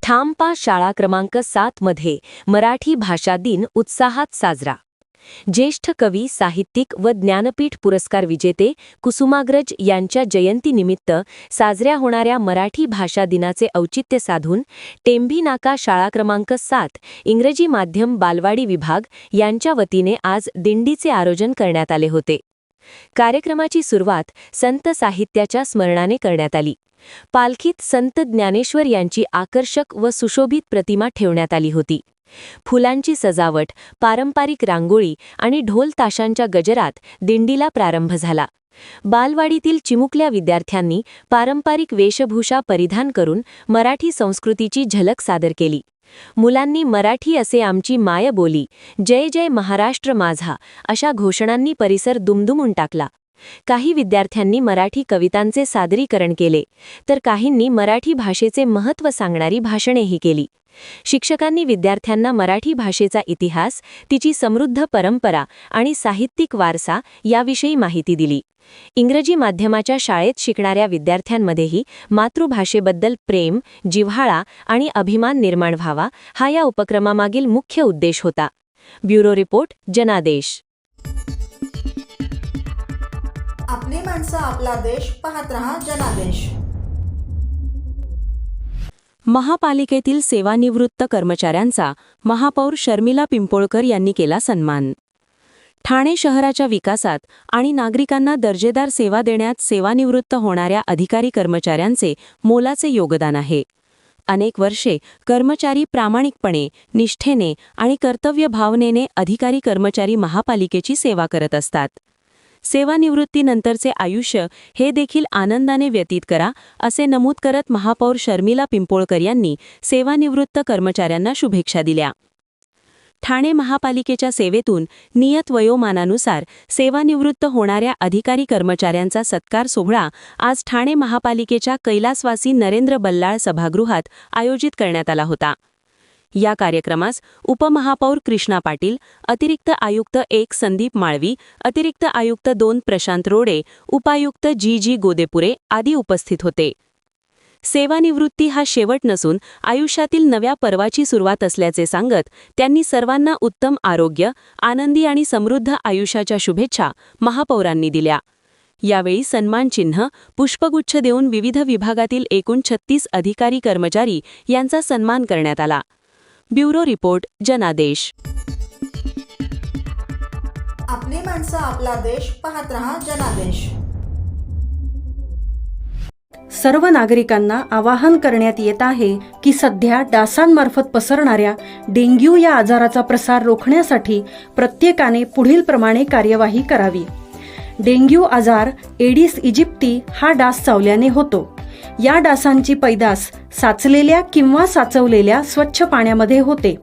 ठामपा शाळा क्रमांक 7 मध्ये मराठी भाषा दिन उत्साहात साजरा। ज्येष्ठ कवी, साहित्यिक व ज्ञानपीठ पुरस्कार विजेते कुसुमाग्रज यांच्या जयंतीनिमित्त साजऱ्या होणाऱ्या मराठी भाषा दिनाचे औचित्य साधून टेंभी नाका शाळा क्रमांक 7 इंग्रजी माध्यम बालवाडी विभाग यांच्या वतीने आज दिंडीचे आयोजन करण्यात आले होते। कार्यक्रमाची सुरुवात संत साहित्याच्या स्मरणाने करण्यात आली। पालखीत संत ज्ञानेश्वर यांची आकर्षक व सुशोभित प्रतिमा ठेवण्यात आली होती। फुलांची सजावट, पारंपरिक रांगोळी आणि ढोल ताशांच्या गजरात दिंडीला प्रारंभ झाला। बालवाडीतील चिमुकल्या विद्यार्थ्यांनी पारंपरिक वेशभूषा परिधान करून मराठी संस्कृतीची झलक सादर केली। मुलांनी मराठी असे आमची मायबोली, जय जय महाराष्ट्र माझा अशा घोषणांनी परिसर दुमदुमून टाकला। काही विद्यार्थ्यांनी मराठी कवितांचे सादरीकरण केले, तर काहींनी मराठी भाषेचे महत्त्व सांगणारी भाषणेही केली। शिक्षकांनी विद्यार्थ्यांना मराठी भाषेचा इतिहास, तिची समृद्ध परंपरा आणि साहित्यिक वारसा याविषयी माहिती दिली। इंग्रजी माध्यमाच्या शाळेत शिकणाऱ्या विद्यार्थ्यांमध्येही मातृभाषेबद्दल प्रेम, जिव्हाळा आणि अभिमान निर्माण व्हावा हा या उपक्रमामागील मुख्य उद्देश होता। ब्युरो रिपोर्ट, जनादेश। आपली माणसं, आपला देश, पाहत रहा जनादेश। महापालिकेतील सेवानिवृत्त कर्मचाऱ्यांचा महापौर शर्मिला पिंपोळकर यांनी केला सन्मान। ठाणे शहराच्या विकासात आणि नागरिकांना दर्जेदार सेवा देण्यात सेवानिवृत्त होणाऱ्या अधिकारी कर्मचाऱ्यांचे मोलाचे योगदान आहे। अनेक वर्षे कर्मचारी प्रामाणिकपणे, निष्ठेने आणि कर्तव्य भावनेने अधिकारी कर्मचारी महापालिकेची सेवा करत असतात। सेवानिवृत्तीनंतरचे आयुष्य हे देखील आनंदाने व्यतीत करा असे नमूद करत महापौर शर्मिला पिंपोळकर यांनी सेवानिवृत्त कर्मचाऱ्यांना शुभेच्छा दिल्या। ठाणे महापालिकेच्या सेवेतून नियत वयोमानानुसार सेवानिवृत्त होणाऱ्या अधिकारी कर्मचाऱ्यांचा सत्कार सोहळा आज ठाणे महापालिकेच्या कैलासवासी नरेंद्र बल्लाळ सभागृहात आयोजित करण्यात आला होता। या कार्यक्रमास उपमहापौर कृष्णा पाटील, अतिरिक्त आयुक्त 1 संदीप माळवी, अतिरिक्त आयुक्त 2 प्रशांत रोडे, उपायुक्त जी गोदेपुरे आदी उपस्थित होते। सेवानिवृत्ती हा शेवट नसून आयुष्यातील नव्या पर्वाची सुरुवात असल्याचे सांगत त्यांनी सर्वांना उत्तम आरोग्य, आनंदी आणि समृद्ध आयुष्याच्या शुभेच्छा महापौरांनी दिल्या। यावेळी सन्मानचिन्ह, पुष्पगुच्छ देऊन विविध विभागातील एकूण 36 अधिकारी कर्मचारी यांचा सन्मान करण्यात आला। ब्युरो रिपोर्ट, जनादेश। आपली माणसं, आपला देश, पाहत रहा जनादेश। सर्व नागरिकांना आवाहन करण्यात येत आहे की सध्या डासांमार्फत पसरणाऱ्या डेंग्यू या आजाराचा प्रसार रोखण्यासाठी प्रत्येकाने पुढीलप्रमाणे कार्यवाही करावी। डेंग्यू आजार एडिस इजिप्टी हा डास चावल्याने होतो। या डासांची पैदास साचलेल्या किंवा साचवलेल्या स्वच्छ पाण्यामध्ये होते।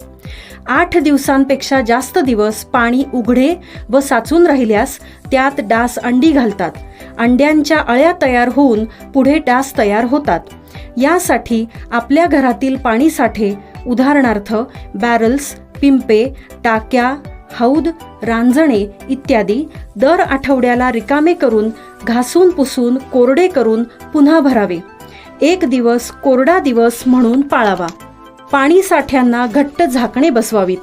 8 दिवसांपेक्षा जास्त दिवस पाणी उघडे व साचून राहिल्यास त्यात डास अंडी घालतात। अंड्यांच्या अळ्या तयार होऊन पुढे डास तयार होतात। यासाठी आपल्या घरातील पाणीसाठे, उदाहरणार्थ बॅरल्स, पिंपे, टाक्या, हौद, रांजणे इत्यादी दर आठवड्याला रिकामे करून घासून पुसून कोरडे करून पुन्हा भरावे। 1 दिवस कोरडा दिवस म्हणून पाळावा। पाणी साठ्यांना घट्ट झाकणे बसवावीत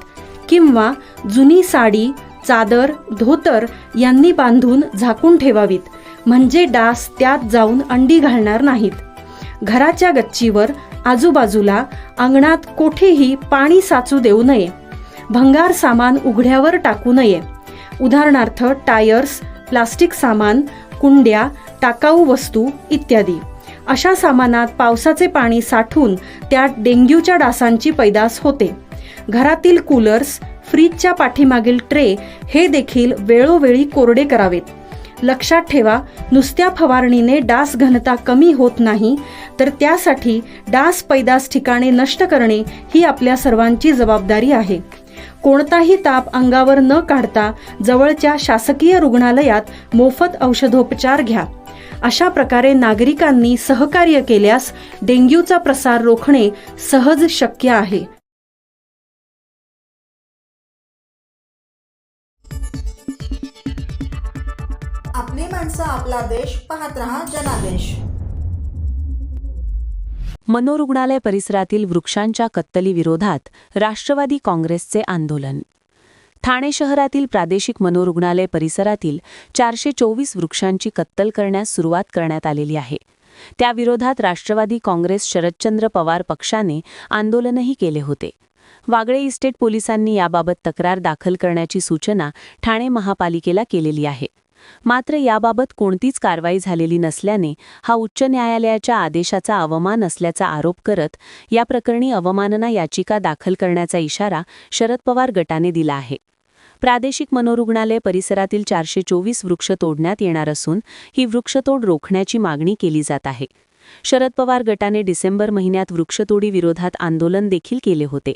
किंवा जुनी साडी, चादर, धोतर यांनी बांधून झाकून ठेवावीत, म्हणजे डास त्यात जाऊन अंडी घालणार नाहीत। घराच्या गच्चीवर, आजूबाजूला, अंगणात कोठेही पाणी साचू देऊ नये। भंगार सामान उघड्यावर टाकू नये, उदाहरणार्थ टायर्स, प्लास्टिक सामान, कुंड्या, टाकाऊ वस्तू इत्यादी। अशा सामानात पावसाचे पाणी साठून त्यात डेंग्यूच्या डासांची पैदास होते। घरातील कूलर्स, फ्रीजच्या पाठीमागील ट्रे हे देखील वेळोवेळी कोरडे करावेत। लक्षात ठेवा, नुसत्या फवारणीने डास घनता कमी होत नाही, तर त्यासाठी डास पैदास ठिकाणे नष्ट करणे ही आपल्या सर्वांची जबाबदारी आहे। कोणताही ताप अंगावर न काढता जवळच्या शासकीय रुग्णालयात मोफत औषधोपचार घ्या. अशा प्रकारे नागरिकांनी सहकार्य केल्यास डेंग्यूचा प्रसार रोखणे सहज शक्य आहे. आपली माणसं, आपला देश, पाहत रहा जनादेश. मनोरुग्णालय परिसरातील वृक्षांच्या कत्तलीविरोधात राष्ट्रवादी काँग्रेसचे आंदोलन. ठाणे शहरातील प्रादेशिक मनोरुग्णालय परिसरातील 424 वृक्षांची कत्तल करण्यास सुरुवात करण्यात आलेली आहे. त्याविरोधात राष्ट्रवादी काँग्रेस शरदचंद्र पवार पक्षाने आंदोलनही केले होते. वागळे इस्टेट पोलिसांनी याबाबत तक्रार दाखल करण्याची सूचना ठाणे महापालिकेला केलेली आहे. मात्र याबाबत कोणतीच कारवाई झालेली नसल्याने हा उच्च न्यायालयाच्या आदेशाचा अवमान असल्याचा आरोप करत या प्रकरणी अवमानना याचिका दाखल करण्याचा इशारा शरद पवार गटाने दिला आहे. प्रादेशिक मनोरुग्णालय परिसरातील 424 वृक्ष तोडण्यात येणार असून ही वृक्षतोड रोखण्याची मागणी केली जात आहे. शरद पवार गटाने डिसेंबर महिन्यात वृक्षतोडी विरोधात आंदोलन देखील केले होते.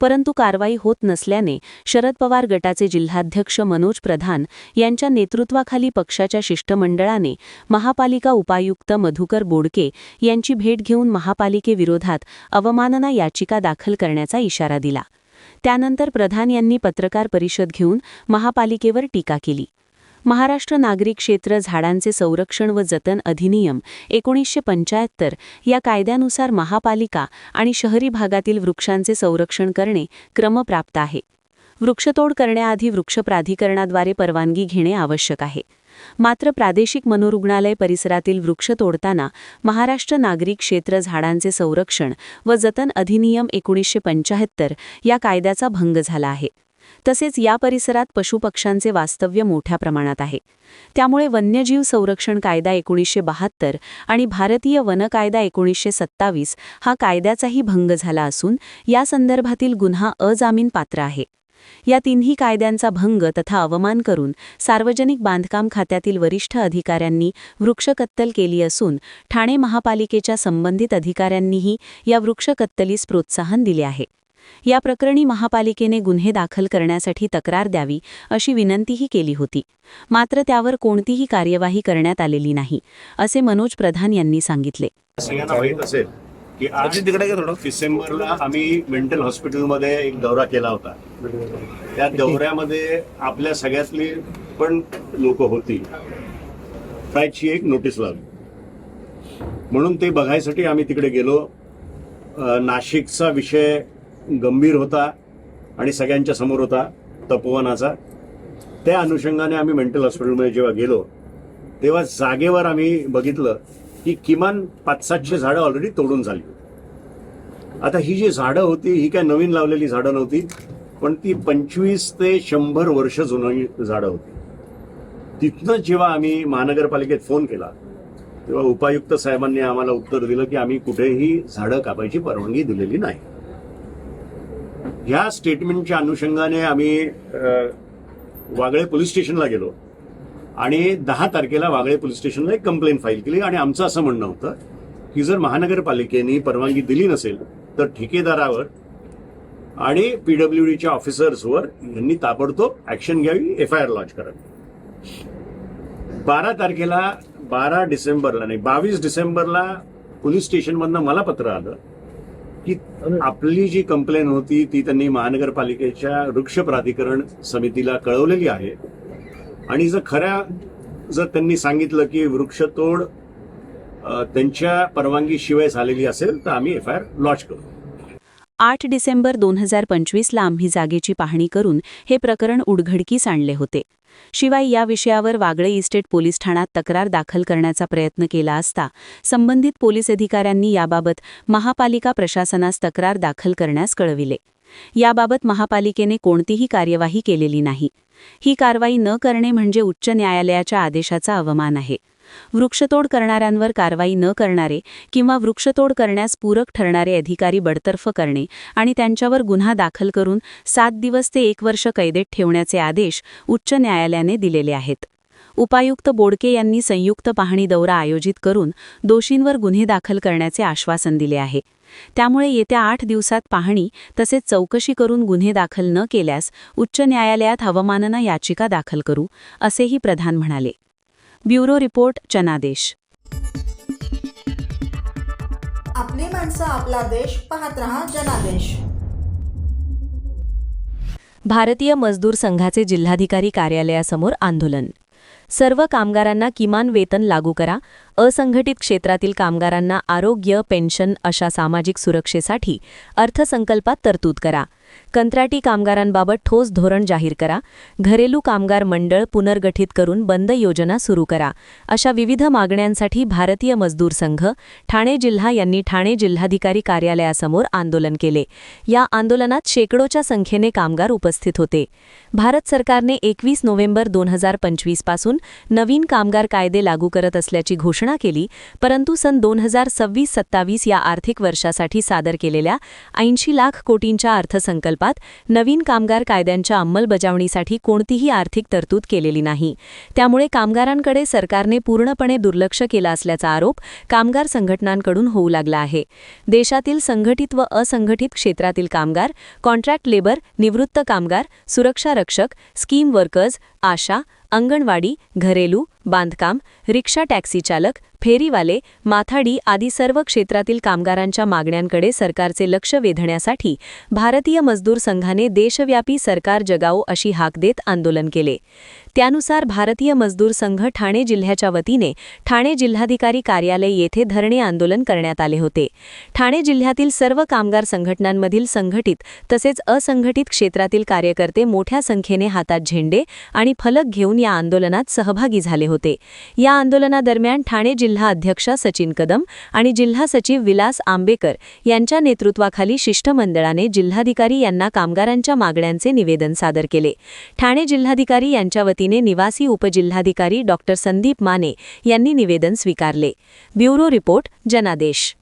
परंतु कारवाई होत नसल्याने शरद पवार गटाचे जिल्हाध्यक्ष मनोज प्रधान यांच्या नेतृत्वाखाली पक्षाच्या शिष्टमंडळाने महापालिका उपायुक्त मधुकर बोडके यांची भेट घेऊन महापालिकेविरोधात अवमानना याचिका दाखल करण्याचा इशारा दिला. त्यानंतर प्रधान यांनी पत्रकार परिषद घेऊन महापालिकेवर टीका केली. महाराष्ट्र नागरिक क्षेत्र झाडांचे संरक्षण व जतन अधिनियम 1975 या कायद्यानुसार महापालिका आणि शहरी भागातील वृक्षांचे संरक्षण करणे क्रमप्राप्त आहे. वृक्षतोड करण्याआधी वृक्ष प्राधिकरणाद्वारे परवानगी घेणे आवश्यक आहे. मात्र प्रादेशिक मनोरुग्णालय परिसरातील वृक्ष तोडताना महाराष्ट्र नागरिक क्षेत्र झाडांचे संरक्षण व जतन अधिनियम 1975 या कायद्याचा भंग झाला आहे. तसेच या परिसरात पशुपक्ष्यांचे वास्तव्य मोठ्या प्रमाणात आहे. त्यामुळे वन्यजीव संरक्षण कायदा 1972 आणि भारतीय वन कायदा 1927 हा कायद्याचाही भंग झाला असून या संदर्भातील गुन्हा अजामीनपात्र आहे. या तिन्ही कायद्यांचा भंग तथा अवमान करून सार्वजनिक बांधकाम खात्यातील वरिष्ठ अधिकाऱ्यांनी वृक्षकत्तल केली असून ठाणे महापालिकेच्या संबंधित अधिकाऱ्यांनीही या वृक्षकत्तलीस प्रोत्साहन दिले आहे. या प्रकरणी महापालिकेने गुन्हे दाखल करण्यासाठी तक्रार द्यावी अशी विनंतीही केली होती. मात्र त्यावर कोणतीही कार्यवाही करण्यात आलेली नाही, असे मनोज प्रधान यांनी सांगितले. सगळ्यांना माहीत असेल की आज डिसेंबरला आम्ही मेंटल हॉस्पिटलमध्ये एक दौरा केला होता. त्या दौऱ्यामध्ये आपल्या सगळ्यातली पण लोक होती. त्याची एक नोटीस लागली म्हणून ते बघायसाठी आम्ही तिकडे गेलो. नाशिकचा विषय गंभीर होता आणि सगळ्यांच्या समोर होता तपोवनाचा. त्या अनुषंगाने आम्ही मेंटल हॉस्पिटलमध्ये जेव्हा गेलो तेव्हा जागेवर आम्ही बघितलं की किमान 500-700 झाडं ऑलरेडी तोडून झाली. आता ही जी झाडं होती ही काय नवीन लावलेली झाडं नव्हती, पण ती 25 ते 100 वर्ष जुनी झाडं होती. तिथनं जेव्हा आम्ही महानगरपालिकेत फोन केला तेव्हा उपायुक्त साहेबांनी आम्हाला उत्तर दिलं की आम्ही कुठेही झाडं कापायची परवानगी दिलेली नाही. ह्या स्टेटमेंटच्या अनुषंगाने आम्ही वागळे पोलीस स्टेशनला गेलो आणि 10 तारखेला वागळे पोलीस स्टेशनला एक कंप्लेंट फाईल केली. आणि आमचं असं म्हणणं होतं की जर महानगरपालिकेने परवानगी दिली नसेल तर ठेकेदारावर आणि PWDच्या ऑफिसर्सवर यांनी ताबडतोब ऍक्शन घ्यावी, FIR लॉन्च करावी. 12 डिसेंबरला नाही 22 डिसेंबरला पोलीस स्टेशनमधनं मला पत्र आलं की आपली जी कंप्लेंट होती ती त्यांनी महानगरपालिकेच्या वृक्ष प्राधिकरण समितीला कळवलेली आहे आणि जर त्यांनी सांगितलं की वृक्षतोड त्यांच्या परवानगीशिवाय झालेली असेल तर आम्ही FIR लॉन्च करू. 8 डिसेंबर 2025ला आम्ही जागेची पाहणी करून हे प्रकरण उडघडकीस आणले होते. शिवाय या विषयावर वागळे इस्टेट पोलीस ठाण्यात तक्रार दाखल करण्याचा प्रयत्न केला असता संबंधित पोलीस अधिकाऱ्यांनी याबाबत महापालिका प्रशासनास तक्रार दाखल करण्यास कळविले. याबाबत महापालिकेने कोणतीही कार्यवाही केलेली नाही. ही कारवाई न करणे म्हणजे उच्च न्यायालयाच्या आदेशाचा अवमान आहे. वृक्षतोड करणाऱ्यांवर कारवाई न करणारे किंवा वृक्षतोड करण्यास पूरक ठरणारे अधिकारी बडतर्फ करणे आणि त्यांच्यावर गुन्हा दाखल करून 7 दिवस ते 1 वर्ष कैदेत ठेवण्याचे आदेश उच्च न्यायालयाने दिलेले आहेत. उपायुक्त बोडके यांनी संयुक्त पाहणी दौरा आयोजित करून दोषींवर गुन्हे दाखल करण्याचे आश्वासन दिले आहे. त्यामुळे येत्या 8 दिवसात पाहणी तसेच चौकशी करून गुन्हे दाखल न केल्यास उच्च न्यायालयात अवमानना याचिका दाखल करू, असेही प्रधान म्हणाले. ब्युरो रिपोर्ट, जनादेश. आपली माणसं, आपला देश. पाहत रहा जनादेश. भारतीय मजदूर संघाचे जिल्हाधिकारी कार्यालयासमोर आंदोलन. सर्व कामगारांना किमान वेतन लागू करा. असंघटित क्षेत्रातील कामगारांना आरोग्य, पेन्शन अशा सामाजिक सुरक्षेसाठी अर्थसंकल्पात तरतूद करा. कंत्राटी कामगारांबाबत ठोस धोरण जाहीर करा. घरेलू कामगार मंडळ पुनर्गठित करून बंद योजना सुरू करा. अशा विविध मागण्यांसाठी भारतीय मजदूर संघ, ठाणे जिल्हा यांनी ठाणे जिल्हाधिकारी कार्यालयासमोर आंदोलन केले. या आंदोलनात शेकडोच्या संख्येने कामगार उपस्थित होते. भारत सरकारने 21 नोव्हेंबर 2025 पासून नवीन कामगार कायदे लागू करत असल्याची घोषणा केली, परंतु सन 2026-27 या आर्थिक वर्षासाठी सादर केलेल्या 80 लाख कोटींच्या अर्थसंकल्पात नवीन कामगार कायद्यांच्या अंमलबजावणीसाठी कोणतीही आर्थिक तरतूद केलेली नाही. त्यामुळे कामगारांकडे सरकारने पूर्णपणे दुर्लक्ष केला असल्याचा आरोप कामगार संघटनांकडून होऊ लागला आहे. देशातील संघटित व असंघटित क्षेत्रातील कामगार, कॉन्ट्रॅक्ट लेबर, निवृत्त कामगार, सुरक्षा रक्षक, स्कीम वर्कर्स, आशा, अंगणवाडी, घरेलू, बांधकाम, रिक्षा टॅक्सी चालक, फेरीवाले, माथाडी आदी सर्व क्षेत्रातील कामगारांच्या मागण्यांकडे सरकारचे लक्ष वेधण्यासाठी भारतीय मजदूर संघाने देशव्यापी सरकार जगाओ अशी हाक देत आंदोलन केले. त्यानुसार भारतीय मजदूर संघ ठाणे जिल्ह्याच्या वतीने ठाणे जिल्हाधिकारी कार्यालय येथे धरणे आंदोलन करण्यात आले होते. ठाणे जिल्ह्यातील सर्व कामगार संघटनांमधील संघटित तसेच असंघटित क्षेत्रातील कार्यकर्ते मोठ्या संख्येने हातात झेंडे आणि फलक घेऊन या आंदोलनात सहभागी झाले होते. या आंदोलनादरम्यान ठाणे जिल्हा अध्यक्ष सचिन कदम आणि जिल्हा सचिव विलास आंबेकर यांच्या नेतृत्वाखाली शिष्टमंडळाने जिल्हाधिकारी यांना कामगारांच्या मागण्यांचे निवेदन सादर केले. ठाणे जिल्हाधिकारी यांच्या वतीने निवासी उपजिल्हाधिकारी डॉ. संदीप माने यांनी निवेदन स्वीकारले. ब्युरो रिपोर्ट, जनादेश.